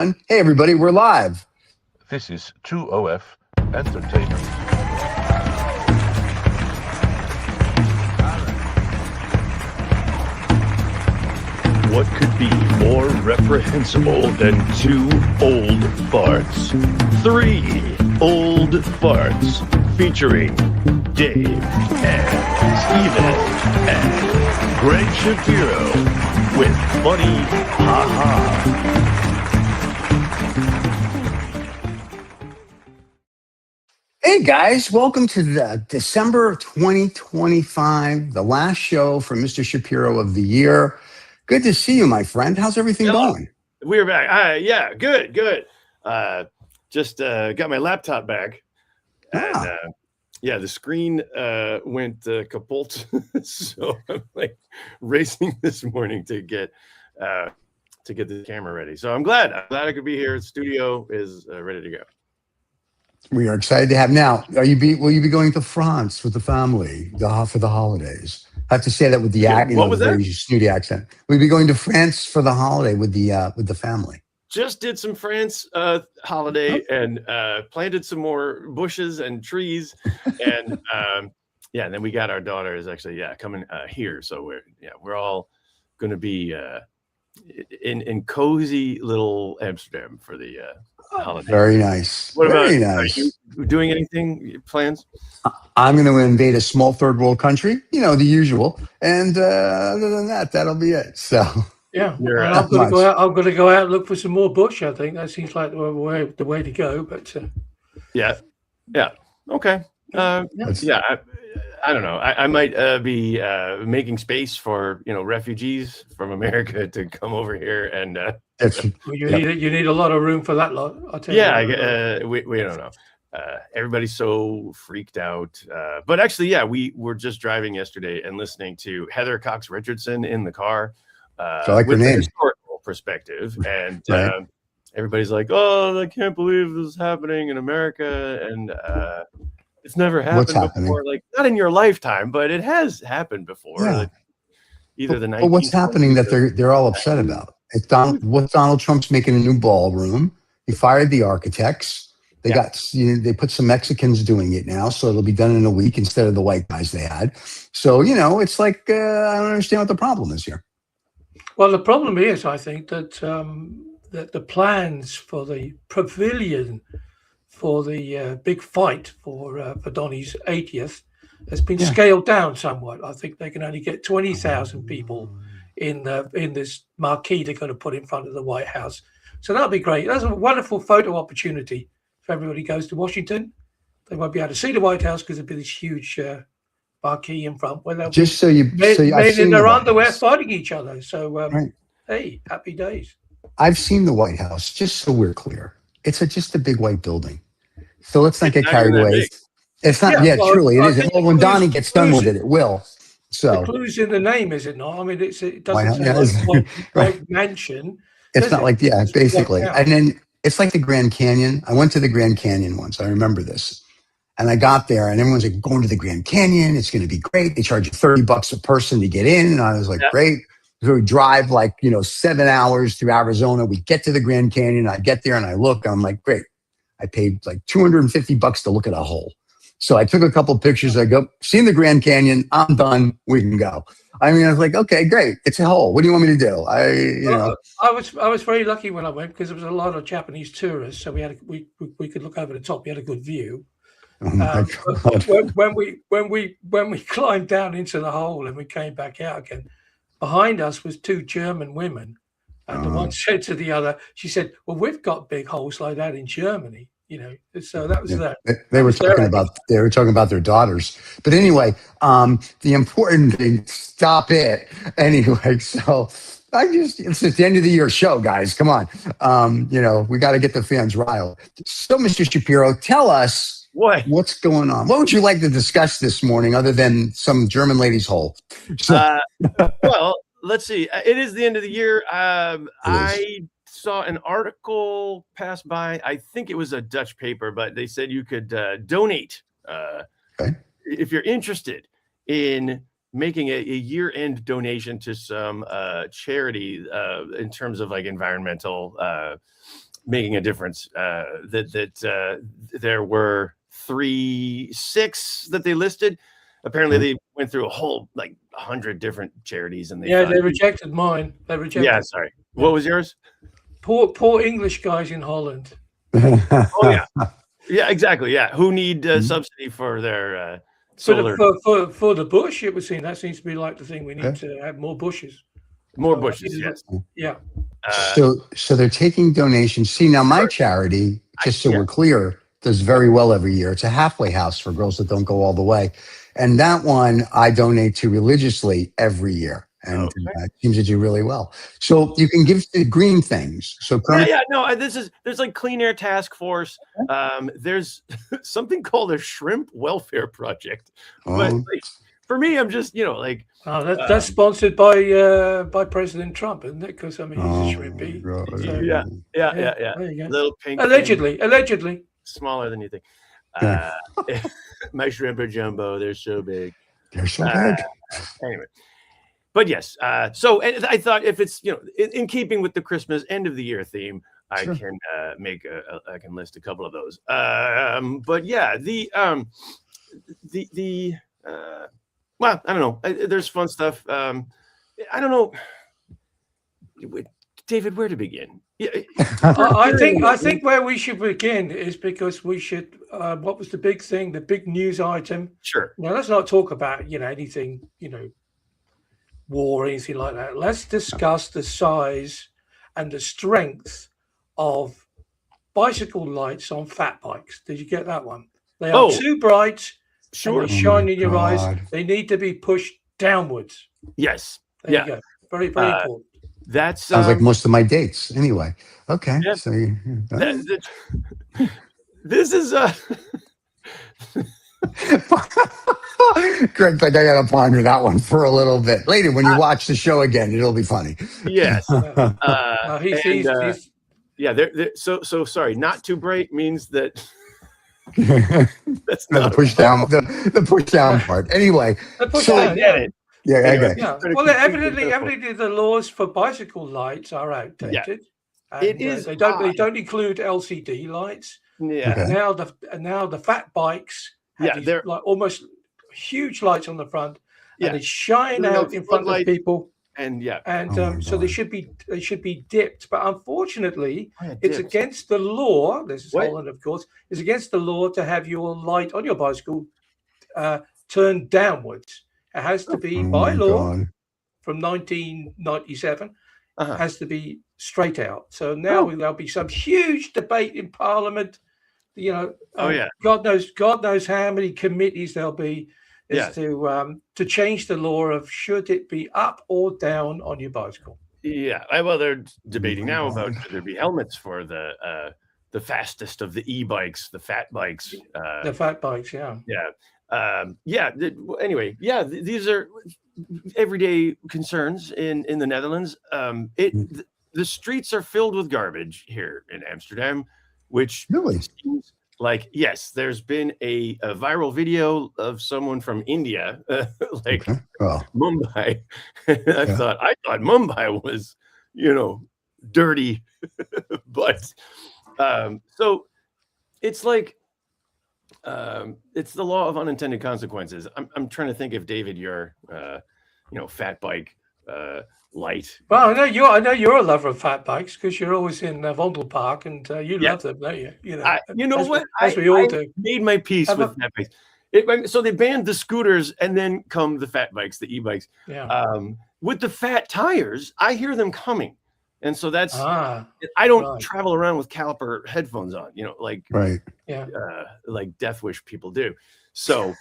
Hey, everybody, we're live. This is 2OF Entertainment. What could be more reprehensible than two old farts? Three old farts featuring Dave and Steven and Greg Shapiro with funny ha-ha. Hey, guys, welcome to the December of 2025, the last show for Mr. Shapiro of the year. Good to see you, my friend. How's everything going? We're back. Yeah, good. Just got my laptop back. And the screen went kaput. So I'm like racing this morning to get the camera ready. So I'm glad I could be here. The studio is ready to go. We are excited to have. Now, will you be going to France with the family for the holidays? I have to say that with the very snooty accent. We'll be going to France for the holiday with the family. Just did some France holiday and planted some more bushes and trees, and and then we got our daughter is actually coming here, so we're all going to be in cozy little Amsterdam for the holiday. Very nice. What Very about nice. Are you doing anything? Plans? I'm going to invade a small third world country, the usual, and other than that, that'll be it. So. Yeah, I'm going to go out. I'm going to go out and look for some more bush. I think that seems like the way to go. But yeah, okay. I don't know. I might be making space for refugees from America to come over here, and you need a lot of room for that lot. I'll tell you. We don't know. Everybody's so freaked out. But actually, we were just driving yesterday and listening to Heather Cox Richardson in the car. With a historical perspective, and everybody's like, "Oh, I can't believe this is happening in America," and it's never happened before. Like, not in your lifetime, but it has happened before. Yeah. Like, either the 1920s. But what's happening that they're all upset about? It's Donald Trump's making a new ballroom. He fired the architects. They they put some Mexicans doing it now, so it'll be done in a week instead of the white guys they had. So it's like I don't understand what the problem is here. Well, the problem is, I think that that the plans for the pavilion for the big fight for Donny's 80th has been scaled down somewhat. I think they can only get 20,000 people in this marquee they're going to put in front of the White House. So that'll be great. That's a wonderful photo opportunity if everybody goes to Washington. They won't be able to see the White House because there'll be this huge marquee in front where they'll men in their underwear fighting each other. So hey, happy days. I've seen the White House, just so we're clear. It's just a big white building. So let's not get carried away. It's not truly it is. Well, when Donnie gets done with it, it will. So the clue's in the name, is it not? I mean, it doesn't say like mansion. It's not like basically. And then it's like the Grand Canyon. I went to the Grand Canyon once. I remember this. And I got there and everyone's like, going to the Grand Canyon. It's going to be great. They charge you $30 a person to get in. And I was like, great. So we drive 7 hours through Arizona. We get to the Grand Canyon. I get there and I look, I'm like, great. I paid like $250 to look at a hole. So I took a couple of pictures. I go, seen the Grand Canyon. I'm done. We can go. I mean, I was like, okay, great. It's a hole. What do you want me to do? I was very lucky when I went because there was a lot of Japanese tourists. So we could look over the top. We had a good view. Oh my God. When we climbed down into the hole and we came back out again, behind us was two German women, and the one said to the other, she said, "Well, we've got big holes like that in Germany." So that was that. They were talking about their daughters. But anyway, the important thing, stop it. Anyway, so it's at the end of the year show, guys. Come on. We got to get the fans riled. So, Mr. Shapiro, tell us what's going on. What would you like to discuss this morning other than some German lady's hole? Well, let's see. It is the end of the year. I saw an article pass by. I think it was a Dutch paper, but they said you could donate if you're interested in making a year-end donation to some charity in terms of like environmental making a difference. There were 6 that they listed. Apparently, they went through a whole 100 different charities, and they rejected mine. They rejected. Yeah, sorry. What was yours? Poor English guys in Holland. Oh yeah, exactly. Yeah, who need subsidy for their solar for the bush? It would seem that seems to be like the thing we need to have more bushes. More bushes, yes. Yeah. So they're taking donations. See, now my charity, just so we're clear, does very well every year. It's a halfway house for girls that don't go all the way. And that one I donate to religiously every year. And it seems to do really well. So you can give to green things. So there's like Clean Air Task Force. There's something called a Shrimp Welfare Project. But for me, I'm just that's sponsored by President Trump, isn't it? Because I mean he's a shrimpy. So, yeah. There you go. Little pink. Allegedly. Smaller than you think. My shrimp are jumbo. They're so big. They're so big. Anyway. But yes, so I thought if it's in keeping with the Christmas end of the year theme, I can I can list a couple of those. But yeah, well, I don't know. There's fun stuff. I don't know, David, where to begin? I think where we should begin is because we should. What was the big thing? The big news item? Sure. Now let's not talk about anything war or anything like that. Let's discuss the size and the strength of bicycle lights on fat bikes. Did you get that one? They are too bright. Sure. And they shine in your eyes. They need to be pushed downwards. Yes. There you go. Very, very important. That sounds like most of my dates. Anyway. Okay. Yeah. So this is Greg, I got to ponder that one for a little bit later. When you watch the show again, it'll be funny. Yes. So sorry. Not too bright means that. That's not the push down. The push down part. Anyway. The push down. Yeah. Okay. Yeah. Well, evidently, the laws for bicycle lights are outdated. Yeah. It is. They don't include LCD lights. Yeah. Okay. And now the fat bikes. They're like almost huge lights on the front, and they shine out in front of people. And so they should be dipped, but unfortunately, it's against the law. This is Holland, of course. It's against the law to have your light on your bicycle turned downwards. It has to be by law from 1997. Has to be straight out. So now there'll be some huge debate in Parliament. God knows how many committees there'll be to change the law of should it be up or down on your bicycle. Yeah, well, they're debating now about should there be helmets for the fastest of the e-bikes, the fat bikes. The fat bikes, Anyway, these are everyday concerns in the Netherlands. The streets are filled with garbage here in Amsterdam. Which really seems like, yes, there's been a viral video of someone from India, Mumbai. I thought Mumbai was, dirty, but so it's like it's the law of unintended consequences. I'm trying to think if David, your fat bike light. Well, I know you're a lover of fat bikes because you're always in Vondelpark and you love them, don't you? As we all do. Made my peace with fat bikes. So they banned the scooters, and then come the fat bikes, the e-bikes. Yeah. With the fat tires, I hear them coming, and so that's I don't travel around with caliper headphones on, like like Death Wish people do. So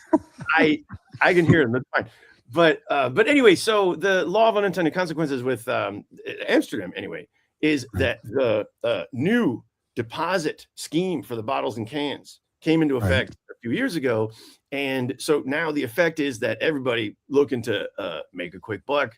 I can hear them. That's fine. But anyway, so the law of unintended consequences with Amsterdam, anyway, is that the new deposit scheme for the bottles and cans came into effect a few years ago. And so now the effect is that everybody looking to make a quick buck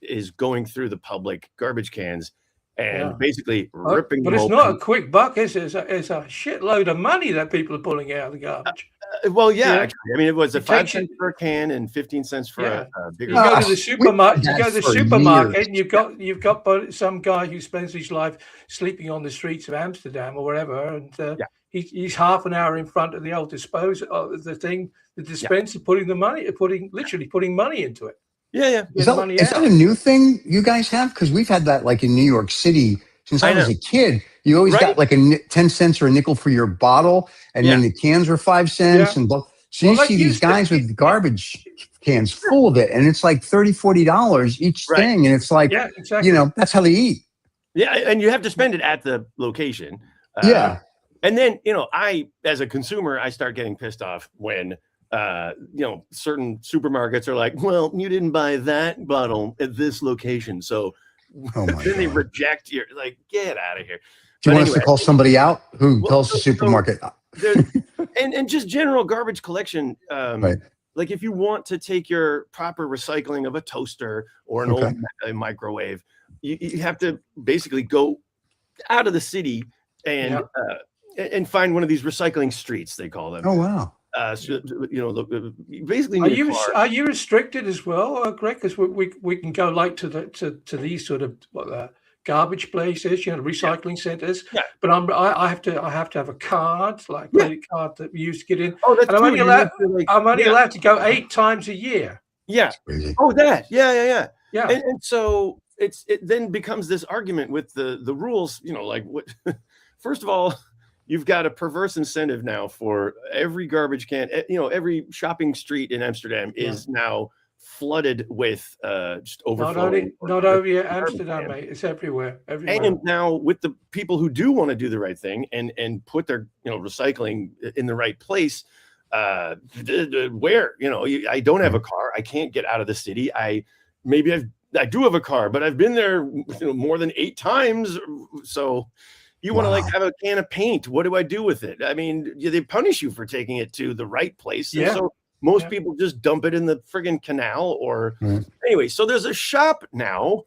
is going through the public garbage cans and basically ripping them open. But it's not a quick buck, is it? It's a shitload of money that people are pulling out of the garbage. Well, yeah, Yeah. actually, I mean, it was a It takes 5 cents for a can and 15 cents for Yeah. a bigger. You go to the we supermarket. did You go to that the for supermarket, years. and you've got some guy who spends his life sleeping on the streets of Amsterdam or wherever, and Yeah. he's half an hour in front of the old dispenser, the dispenser, literally putting money into it. Yeah. Is that a new thing you guys have? Because we've had that like in New York City since I was a kid. You always got like 10 cents or a nickel for your bottle, and then the cans were 5 cents. Yeah. And so you see these guys with garbage cans full of it, and it's like $30-$40 each thing, and it's like, exactly. That's how they eat. Yeah, and you have to spend it at the location. And then, I, as a consumer, I start getting pissed off when, certain supermarkets are like, well, you didn't buy that bottle at this location. So then they reject your, like, get out of here. Do you want us to call somebody out? Who tells the supermarket? And just general garbage collection. Like if you want to take your proper recycling of a toaster or an old microwave, you have to basically go out of the city and find one of these recycling streets, they call them. Oh, wow. Basically, are you restricted as well, Greg? Because we can go like to these sort of garbage places, recycling centers. Yeah. But I have to have a card, like a credit card that we use to get in. Oh, that's and I'm only allowed to go 8 times a year. Yeah. Oh, that. Yeah. And so it then becomes this argument with the rules. Like what? First of all, you've got a perverse incentive now for every garbage can. Every shopping street in Amsterdam is now flooded with just overflowing. Not only Amsterdam, mate. It's everywhere. And now with the people who do want to do the right thing and put their recycling in the right place, where I don't have a car, I can't get out of the city. I do have a car, but I've been there more than 8 times. So you want to have a can of paint. What do I do with it? I mean, they punish you for taking it to the right place. And so most people just dump it in the friggin' canal anyway. So there's a shop now.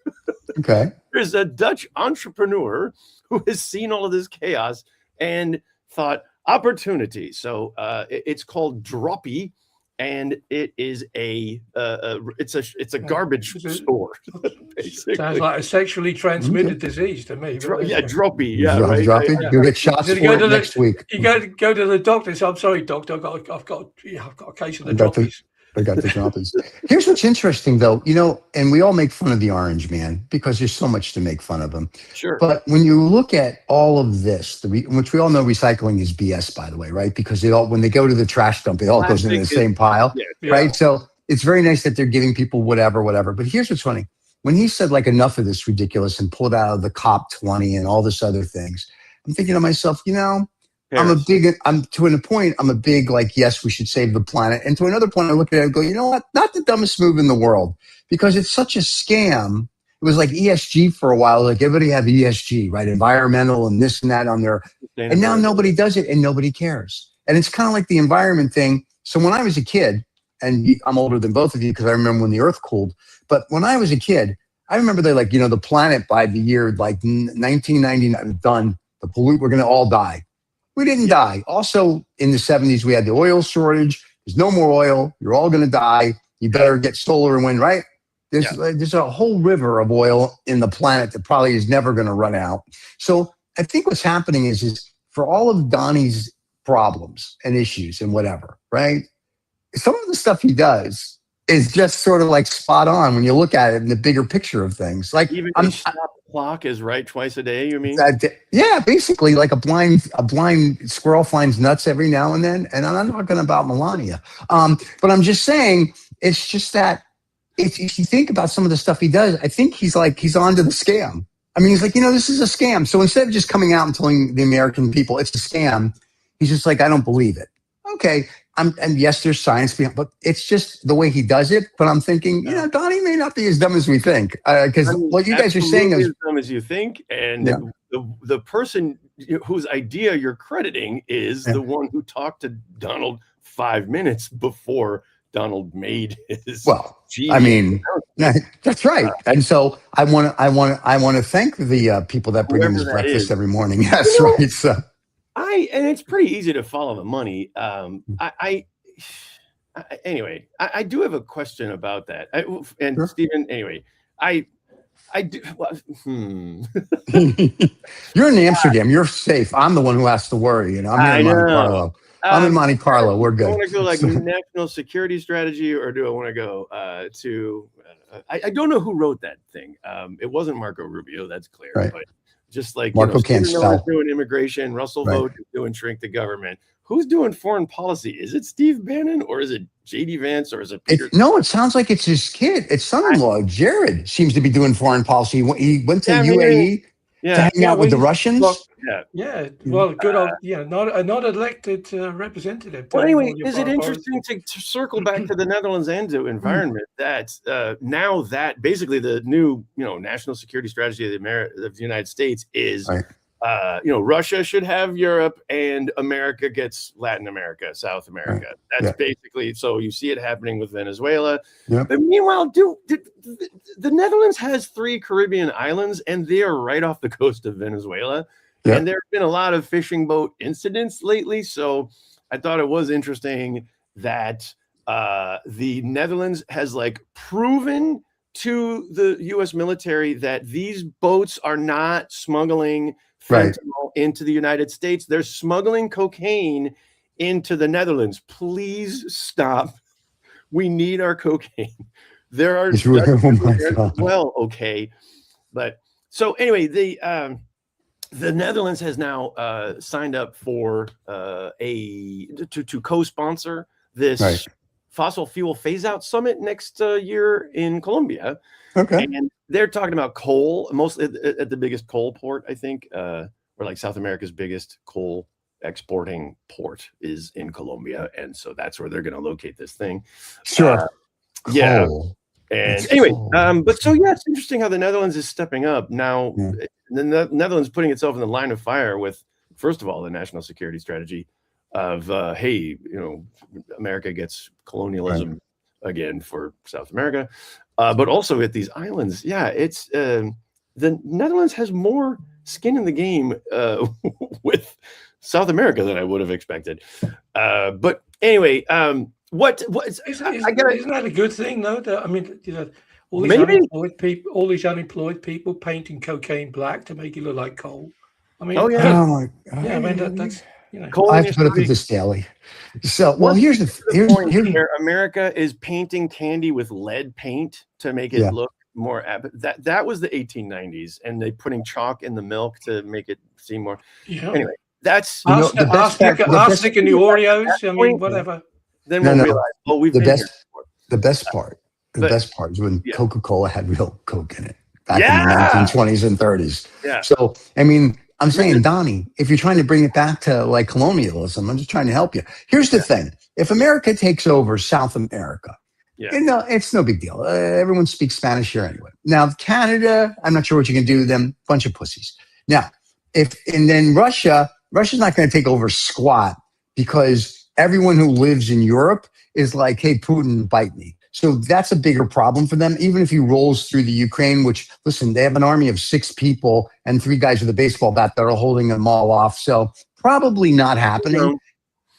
Okay. There's a Dutch entrepreneur who has seen all of this chaos and thought opportunity. So it's called Droppy. And it is it's a garbage store. Basically. Sounds like a sexually transmitted disease to me. Droppy. Droppy. You'll get shots for it next week. You go to the doctor. So I'm sorry, doctor. I've got a case of the droppies. I got the droppies. Here's what's interesting, though. And we all make fun of the orange man because there's so much to make fun of him. Sure. But when you look at all of this, which we all know recycling is BS, by the way, right? Because when they go to the trash dump, it all goes into the same pile, right? So it's very nice that they're giving people whatever. But here's what's funny. When he said, like, enough of this ridiculous and pulled out of the COP 20 and all this other things, I'm thinking to myself, I'm to a point, I'm a big, like, yes, we should save the planet. And to another point, I look at it and go, you know what? Not the dumbest move in the world, because it's such a scam. It was like ESG for a while. Like everybody had ESG, right? Environmental and this and that on there. And now nobody does it and nobody cares. And it's kind of like the environment thing. So when I was a kid, and I'm older than both of you because I remember when the earth cooled. But when I was a kid, I remember they the planet by the year like 1999 done. We're going to all die. We didn't die. Also, in the 70s, we had the oil shortage. There's no more oil. You're all going to die. You better get solar and wind, right? There's a whole river of oil in the planet that probably is never going to run out. So I think what's happening is for all of Donnie's problems and issues and whatever, right? Some of the stuff he does is just sort of like spot on when you look at it in the bigger picture of things. Like even stop clock is right twice a day. You mean? Basically, like a blind squirrel finds nuts every now and then. And I'm not talking about Melania, but I'm just saying it's just that if you think about some of the stuff he does, I think he's onto the scam. I mean, he's like, this is a scam. So instead of just coming out and telling the American people it's a scam, he's just like, I don't believe it. Okay. And yes, there's science behind, but it's just the way he does it. But I'm thinking, Donnie may not be as dumb as we think, because what you guys are saying is as dumb as you think, and the person whose idea you're crediting is the one who talked to Donald 5 minutes before Donald made his. Well, I mean, that's right. And so I want to thank the people that bring him his breakfast every morning. That's right. So. I and it's pretty easy to follow the money. Anyway, I do have a question about that. Sure. Stephen, anyway, I do. Well, You're in Amsterdam. You're safe. I'm the one who has to worry. I'm here in Monte Carlo. I'm in Monte Carlo. We're good. I want to go like national security strategy, or do I want to go to? I don't know who wrote that thing. It wasn't Marco Rubio. That's clear. Right. But just like Marco can't spell. Doing immigration, Russell Vought is doing shrink the government. Who's doing foreign policy? Is it Steve Bannon, or is it JD Vance, or is it Peter? No, it sounds like it's his kid. It's son-in-law. Jared seems to be doing foreign policy. He went to UAE to hang out with the Russians. Well, good old, not elected representative. Well, anyway, is it interesting to circle back to the Netherlands and to environment that now that basically the new national security strategy of the United States is. Right. Russia should have Europe, and America gets Latin America, South America. Right. That's basically, so you see it happening with Venezuela. Yep. But meanwhile, the Netherlands has 3 Caribbean islands, and they are right off the coast of Venezuela. Yep. And there have been a lot of fishing boat incidents lately. So I thought it was interesting that the Netherlands has proven to the U.S. military that these boats are not smuggling fentanyl into the United States. They're smuggling cocaine into the Netherlands. Please stop. We need our cocaine. There are okay. But so anyway, the Netherlands has now signed up for to co-sponsor this fossil fuel phase-out summit next year in Colombia. Okay. And they're talking about coal, mostly at the biggest coal port, I think, or South America's biggest coal exporting port is in Colombia. And so that's where they're going to locate this thing. Sure. Coal. And it's anyway, but so, it's interesting how the Netherlands is stepping up. Now, the Netherlands putting itself in the line of fire with, first of all, the national security strategy of, America gets colonialism again for South America. But also at these islands, it's the Netherlands has more skin in the game with South America than I would have expected. But anyway, isn't that a good thing though? All these unemployed people painting cocaine black to make it look like coal. That's. I have to put up with this daily. So, here's where America is painting candy with lead paint to make it look more. That was the 1890s, and they putting chalk in the milk to make it seem more. Yeah. Anyway, that's arsenic in the Oreos. Whatever. Then we'll realize, we've been here before. The best part is when Coca-Cola had real Coke in it back in the 1920s and 30s. Yeah. So, I'm saying, Donnie, if you're trying to bring it back to colonialism, I'm just trying to help you. Here's the thing. If America takes over South America, it's no big deal. Everyone speaks Spanish here anyway. Now, Canada, I'm not sure what you can do with them. Bunch of pussies. Now, and then Russia's not going to take over squat because everyone who lives in Europe is like, hey, Putin, bite me. So that's a bigger problem for them. Even if he rolls through the Ukraine, which, listen, they have an army of 6 people and 3 guys with a baseball bat that are holding them all off. So probably not happening.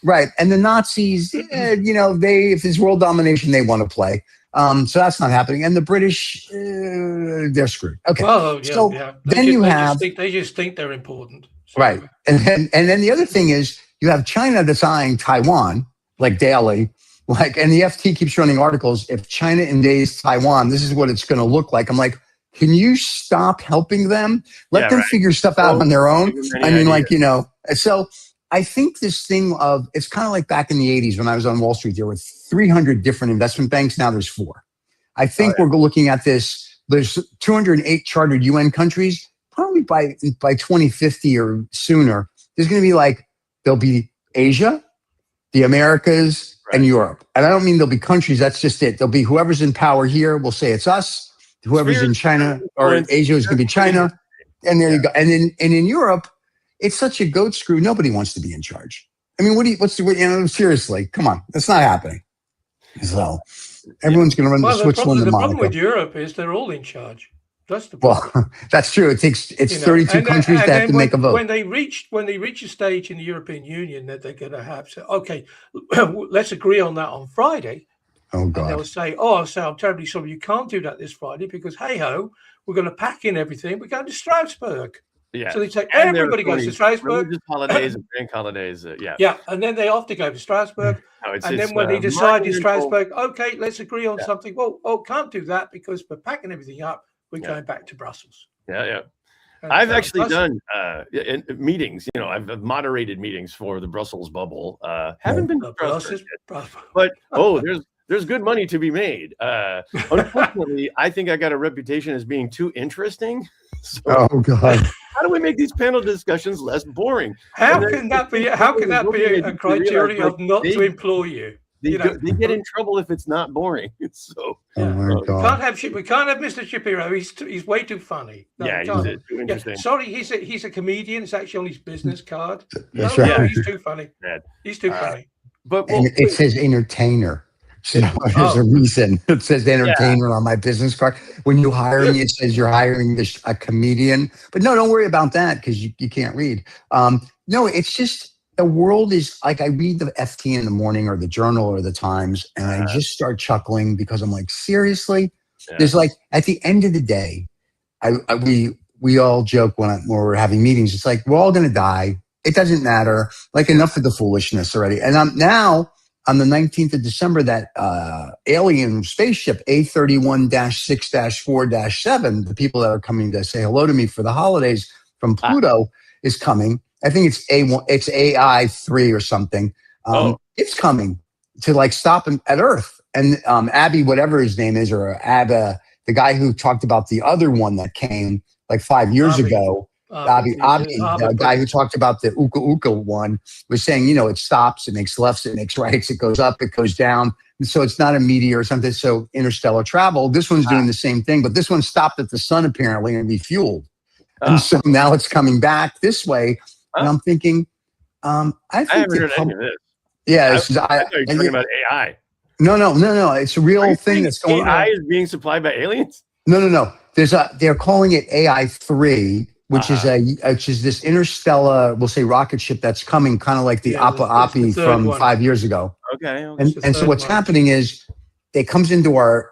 Right. And the Nazis, if it's world domination, they want to play. So that's not happening. And the British, they're screwed. Okay. They just think they're important. So. Right. And then the other thing is you have China that's eyeing Taiwan, daily. And the FT keeps running articles. If China invades Taiwan, this is what it's going to look like. I'm like, can you stop helping them? Let them figure stuff out on their own. So I think this thing of, it's kind of like back in the 80s when I was on Wall Street, there were 300 different investment banks. Now there's 4. I think we're looking at this. There's 208 chartered UN countries. Probably by 2050 or sooner, there's going to be there'll be Asia, the Americas, and Europe. And I don't mean there'll be countries. That's just it. There'll be whoever's in power here will say it's us. Whoever's in China or in Asia is going to be China. And there you go. And in Europe, it's such a goat screw. Nobody wants to be in charge. Seriously, come on. That's not happening. So everyone's going to run to Switzerland and Monaco. The problem with Europe is they're all in charge. That's the problem. Well, that's true. It's 32 countries that have to make a vote. When they reach a stage in the European Union that they're going to have to, okay, let's agree on that on Friday. Oh, God. And they'll say, I'm terribly sorry, you can't do that this Friday because, hey-ho, we're going to pack in everything. We're going to Strasbourg. Yeah. So they say, everybody goes to Strasbourg. Religious holidays and bank holidays. Yeah, and then they have to go to Strasbourg. And then when they decide in Strasbourg, okay, let's agree on something. Well, can't do that because we're packing everything up. We're going back to Brussels. Yeah. And I've actually done meetings. I've moderated meetings for the Brussels bubble. Haven't been to Brussels yet. But there's good money to be made. Unfortunately, I think I got a reputation as being too interesting. So oh, God. How do we make these panel discussions less boring? How can that be a criteria of not to employ you? They get in trouble if it's not boring. So we can't have Mr. Shapiro. He's way too funny. He's too interesting. Yeah, sorry, he's a comedian. It's actually on his business card. That's right. He's too funny. He's too funny. But it says entertainer. So there's a reason it says entertainer on my business card. When you hire me, it says you're hiring a comedian. But no, don't worry about that because you can't read. No, it's just the world is like I read the FT in the morning or the Journal or the Times, and I just start chuckling because I'm like, seriously? Yeah. There's like at the end of the day, we all joke when we're having meetings. It's like we're all going to die. It doesn't matter. Like enough of the foolishness already. And I'm now. On the 19th of December, that alien spaceship A31-6-4-7, the people that are coming to say hello to me for the holidays from Pluto is coming. I think it's AI3 or something. It's coming to like stop at Earth. And Abby, whatever his name is, or Abba, the guy who talked about the other one that came like 5 years ago. The guy who talked about the Uka Uka one was saying, it stops, it makes lefts, it makes rights, it goes up, it goes down. And so it's not a meteor or something. So interstellar travel, this one's doing the same thing, but this one stopped at the sun apparently and refueled. And so now it's coming back this way. And I'm thinking, I haven't heard any of this. Yeah. I thought you were talking about AI. No. It's a real thing that's going on. AI is being supplied by aliens? No. They're calling it AI3. Which is this interstellar, we'll say, rocket ship that's coming, kind of like the Appa from 5 years ago. Okay. And so what's happening is it comes into our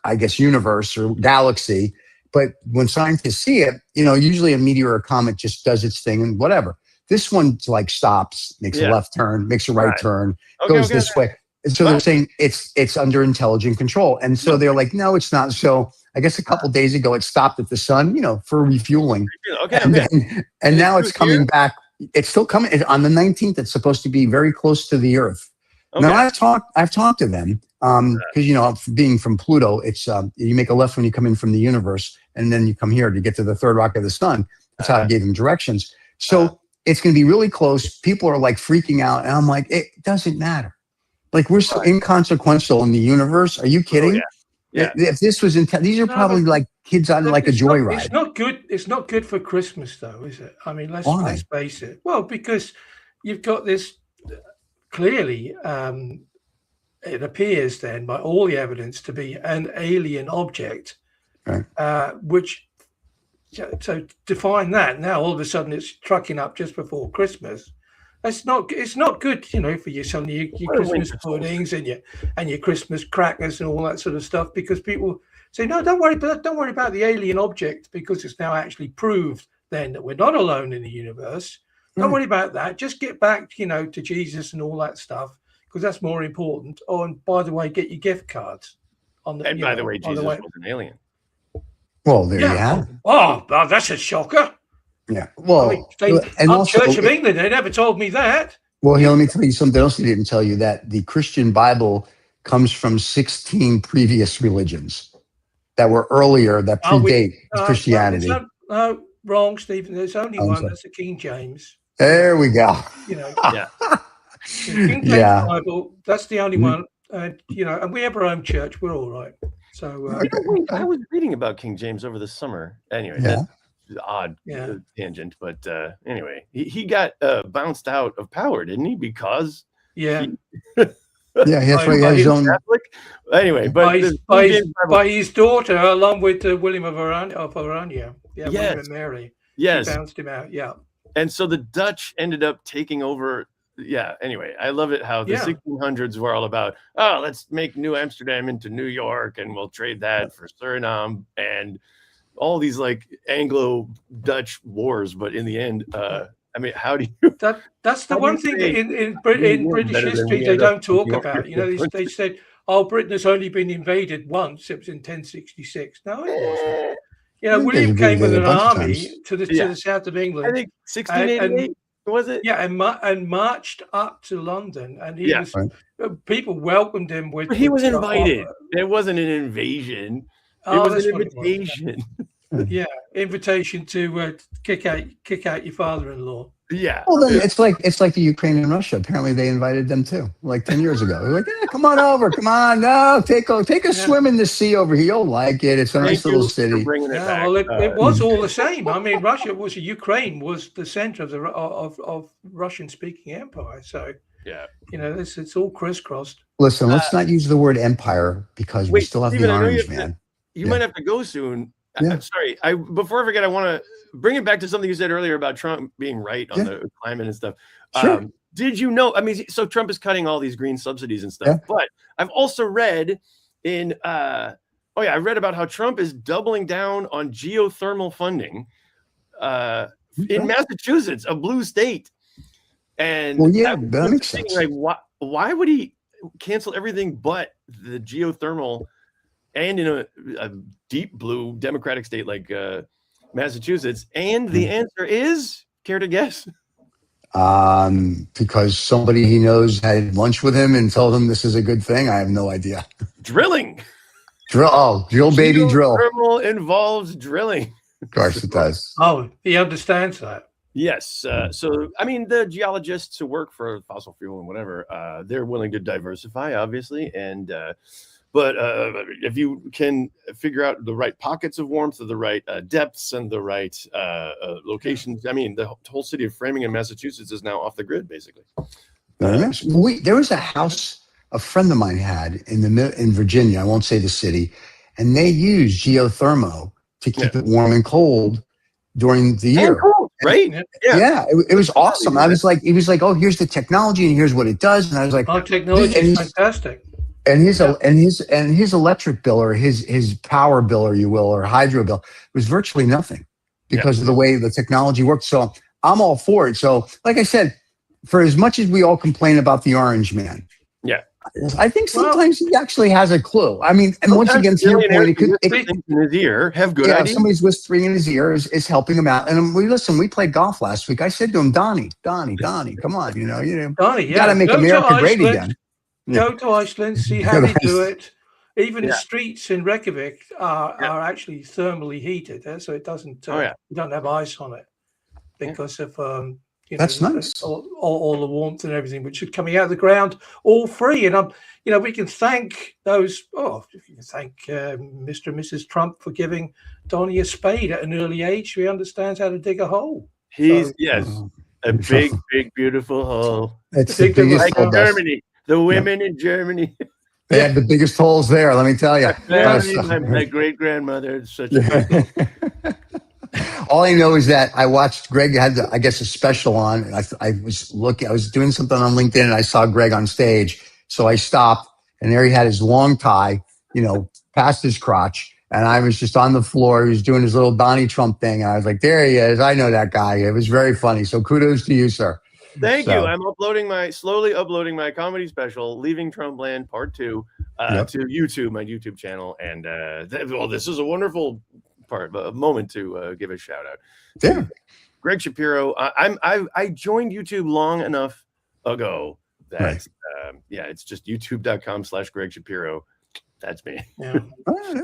I guess universe or galaxy, but when scientists see it, usually a meteor or comet just does its thing and whatever. This one like stops, makes a left turn, makes a right turn, goes this way. And so they're saying it's under intelligent control. And so they're like, no, it's not. So I guess a couple of days ago, it stopped at the sun, for refueling. And now it's coming back. It's still coming on the 19th. It's supposed to be very close to the Earth. Okay. Now I've talked to them because being from Pluto, it's you make a left when you come in from the universe, and then you come here to get to the third rock of the sun. That's how I gave them directions. So it's going to be really close. People are like freaking out, and I'm like, it doesn't matter. Like we're so inconsequential in the universe. Are you kidding? Oh, yeah. If this was these are probably like kids on like a joyride. It's not good. It's not good for Christmas, though, is it? I mean, let's face it. Well, because you've got this clearly. It appears then, by all the evidence, to be an alien object, which. So define that. Now all of a sudden it's trucking up just before Christmas. It's not good, for your Christmas puddings and your Christmas crackers and all that sort of stuff, because people say, no, don't worry about the alien object, because it's now actually proved then that we're not alone in the universe. Don't worry about that. Just get back, to Jesus and all that stuff, because that's more important. Oh, and by the way, get your gift cards on the. And by the way, Jesus was an alien. Well, there you have. Oh, that's a shocker. Yeah. Well, and also, Church of England, they never told me that. Well, here, let me tell you something else he didn't tell you, that the Christian Bible comes from 16 previous religions that were earlier, that predate Christianity. No, wrong, Stephen. There's only one. That's the King James. There we go. The King James Bible, that's the only one. And we have our own church. We're all right. So I was reading about King James over the summer. Anyway, that's odd tangent, but anyway, he got bounced out of power, didn't he? Because Yeah, that's right. He has his own. Catholic. Anyway, but by his daughter, along with William of Orania. Yeah, William and Mary. Yes. She bounced him out. Yeah. And so the Dutch ended up taking over. Yeah. Anyway, I love it how the 1600s were all about, let's make New Amsterdam into New York and we'll trade that for Suriname and all these like Anglo-Dutch wars. But in the end, I mean, how do you? That's the one thing in British history they don't talk about. You know, they said, Britain has only been invaded once. It was in 1066. No, it wasn't. You know, William came with an army to the south of England. I think 1688 was it? Yeah, and marched up to London, and he was. People welcomed him with. But he was invited. It wasn't an invasion. It was an invitation. Yeah, invitation to kick out your father-in-law. Yeah. Well, then it's like the Ukraine and Russia. Apparently, they invited them too, like 10 years ago. They're like, come on over, come on, no, take a swim in the sea over here. You'll like it. It's a nice little city. It was all the same. I mean, Ukraine was the center of the of Russian-speaking empire. So you know, it's all crisscrossed. Listen, let's not use the word empire because we still have Steven, the orange man. You might have to go soon. Yeah. I'm sorry. Before I forget, I want to bring it back to something you said earlier about Trump being right on the climate and stuff. Sure. Did you know? I mean, so Trump is cutting all these green subsidies and stuff. But I've also read in I read about how Trump is doubling down on geothermal funding in Massachusetts, a blue state. And that makes sense. Like, why would he cancel everything but the geothermal? And in a deep blue Democratic state like Massachusetts. And the answer is, care to guess? Because somebody he knows had lunch with him and told him this is a good thing. I have no idea. Drilling. Drill, baby, drill. Geothermal involves drilling. Of course it does. Oh, he understands that. Yes. So, I mean, the geologists who work for fossil fuel and whatever, they're willing to diversify, obviously. And But if you can figure out the right pockets of warmth, or the right depths, and the right locations, I mean, the whole city of Framingham, Massachusetts, is now off the grid, basically. There was a house a friend of mine had in Virginia. I won't say the city, and they used geothermal to keep it warm and cold during the year. Cool, right? It was awesome. I was like, he was like, oh, here's the technology, and here's what it does, and I was like, technology is fantastic. And his electric bill, or his power bill, or you will, or hydro bill, was virtually nothing because of the way the technology worked. So I'm all for it. So, like I said, for as much as we all complain about the orange man, I think sometimes he actually has a clue. I mean, and once again, to your point, in his ear, have good ideas. Somebody's whispering in his ear is helping him out. And we played golf last week. I said to him, Donnie, come on, Donnie, you got to make America great again. Go to Iceland, see how they do it. Even the streets in Reykjavik are actually thermally heated, so it doesn't. You don't have ice on it because of that's nice. All the warmth and everything, which is coming out of the ground, all free. And we can thank those. We can thank Mr. and Mrs. Trump for giving Donnie a spade at an early age. He understands how to dig a hole. He's a big, beautiful hole. It's the biggest like Germany. The women in Germany. They have the biggest holes there, let me tell you. My great-grandmother is such a All I know is that I watched Greg had, a special on. And I was doing something on LinkedIn, and I saw Greg on stage. So I stopped, and there he had his long tie, past his crotch. And I was just on the floor. He was doing his little Donnie Trump thing. And I was like, there he is. I know that guy. It was very funny. So kudos to you, sir. Thank you. I'm slowly uploading my comedy special, Leaving Trumpland Part 2, to YouTube, my YouTube channel. And this is a wonderful moment to give a shout out. Yeah. Greg Shapiro. I joined YouTube long enough ago that it's just youtube.com/Greg Shapiro. That's me. Yeah.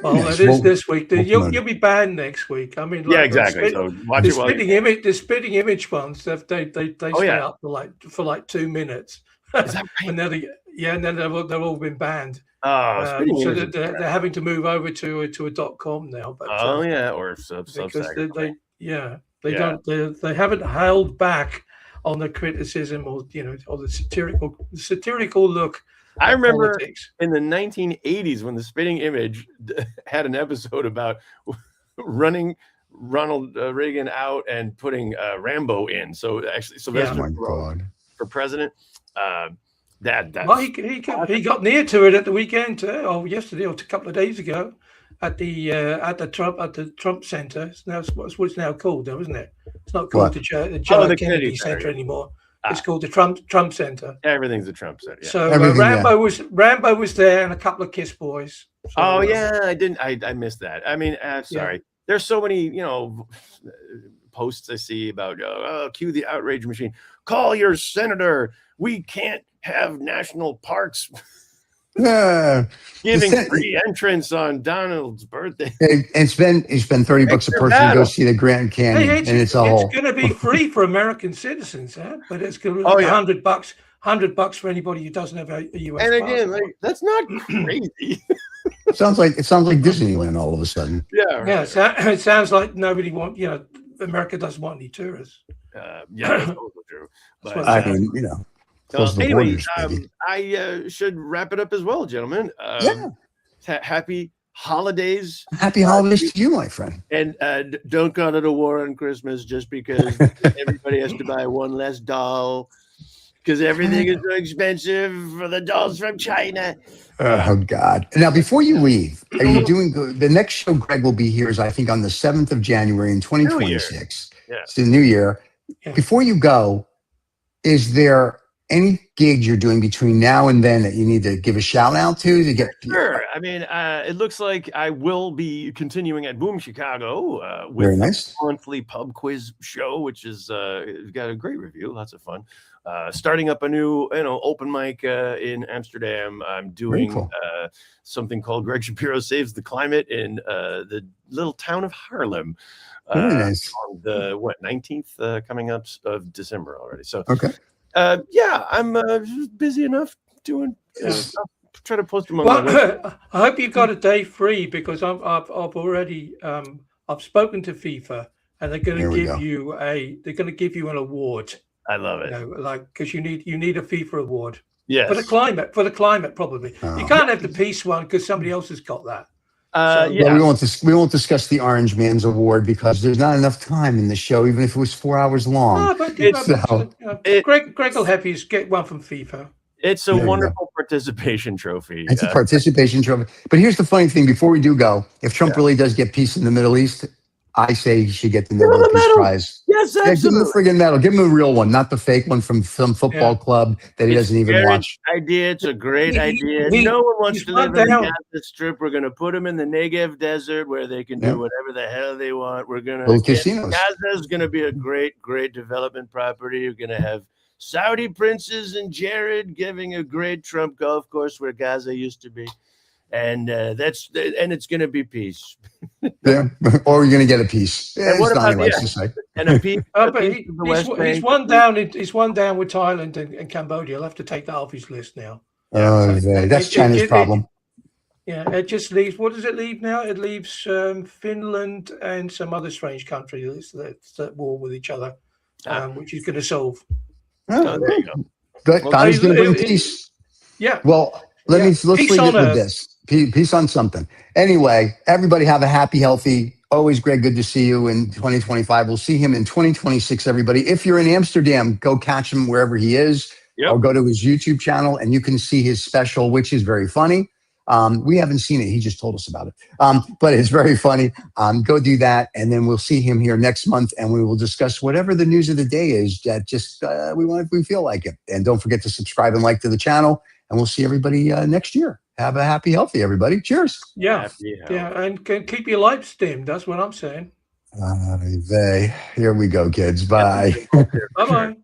Well, it is this week. You'll be banned next week. I mean, exactly. So watch the spitting image ones. They stay up for like 2 minutes. Is that right? And then they've all been banned. So they're having to move over to a .com now. But, or Substack. They haven't held back on the criticism or the satirical look I remember politics. in the 1980s when the Spitting Image had an episode about running Ronald Reagan out and putting Rambo in. So actually, Sylvester for president. Well, he got near to it at the weekend, or yesterday, or a couple of days ago, at the Trump Center. It's now what's it's now called, though, isn't it? It's not called the John Kennedy Center anymore. It's called the Trump Center. Everything's the Trump Center. Yeah. So Rambo was there, and a couple of Kiss boys. So, I missed that. I mean, sorry. There's so many, posts I see about cue the outrage machine. Call your senator. We can't have national parks giving free entrance on Donald's birthday. And spend $30 a person to go see the Grand Canyon, and it's going to be free for American citizens, but it's going to be $100 for anybody who doesn't have a U.S. And again, that's not crazy. It sounds like Disneyland all of a sudden. Yeah. It sounds like nobody wants. America doesn't want any tourists. That's also true. But I mean, anyway, I should wrap it up as well, gentlemen. Happy holidays. Happy holidays to you, my friend. And don't call it a war on Christmas just because everybody has to buy one less doll because everything is so expensive for the dolls from China. Oh, God. Now, before you leave, are you doing the next show? Greg will be here is, I think, on the 7th of January in 2026. It's the new year. Yeah. Before you go, is there any gigs you're doing between now and then that you need to give a shout out to get? Sure. I mean, it looks like I will be continuing at Boom Chicago with Very nice. a monthly pub quiz show, which is got a great review, lots of fun. Starting up a new, open mic in Amsterdam. I'm doing something called Greg Shapiro Saves the Climate in the little town of Haarlem. Very nice. On the 19th coming up of December already. So I'm busy enough doing stuff. Try to post them on my website. I hope you got a day free because I've already I've spoken to FIFA and they're going to give you an award. I love it. Because you need a FIFA award. Yes. For the climate probably. Oh. You can't have the peace one because somebody else has got that. We won't discuss the Orange Man's Award because there's not enough time in the show, even if it was 4 hours long. Greg will have you get one from FIFA. It's a wonderful participation trophy. It's a participation trophy. But here's the funny thing: before we do go, if Trump really does get peace in the Middle East, I say he should get the Nobel Peace Prize. Yes, absolutely. Give him the friggin' medal. Give him a real one, not the fake one from some football club that he doesn't even watch. It's a great idea. No one wants to live in the Gaza Strip. We're going to put them in the Negev Desert where they can do whatever the hell they want. We're going to casinos. Gaza is going to be a great, great development property. You're going to have Saudi princes and Jared giving a great Trump golf course where Gaza used to be. And it's going to be peace. Or you're going to get a piece. And what about and a piece? He's one down with Thailand and Cambodia. He'll have to take that off his list now. That's China's problem. It just leaves. What does it leave now? It leaves Finland and some other strange country that's at war with each other, which he's going to solve. There you go. Donnie's going to bring peace. Yeah. Well, let's leave it with this. Peace on something. Anyway, everybody have a happy, healthy. Always, Greg, good to see you in 2025. We'll see him in 2026, everybody. If you're in Amsterdam, go catch him wherever he is. Or go to his YouTube channel and you can see his special, which is very funny. We haven't seen it. He just told us about it. But it's very funny. Go do that. And then we'll see him here next month and we will discuss whatever the news of the day is that just we feel like it. And don't forget to subscribe and like to the channel. And we'll see everybody next year. Have a happy, healthy, everybody. Cheers. Yeah. And keep your lights dimmed. That's what I'm saying. Here we go, kids. Bye. Bye-bye.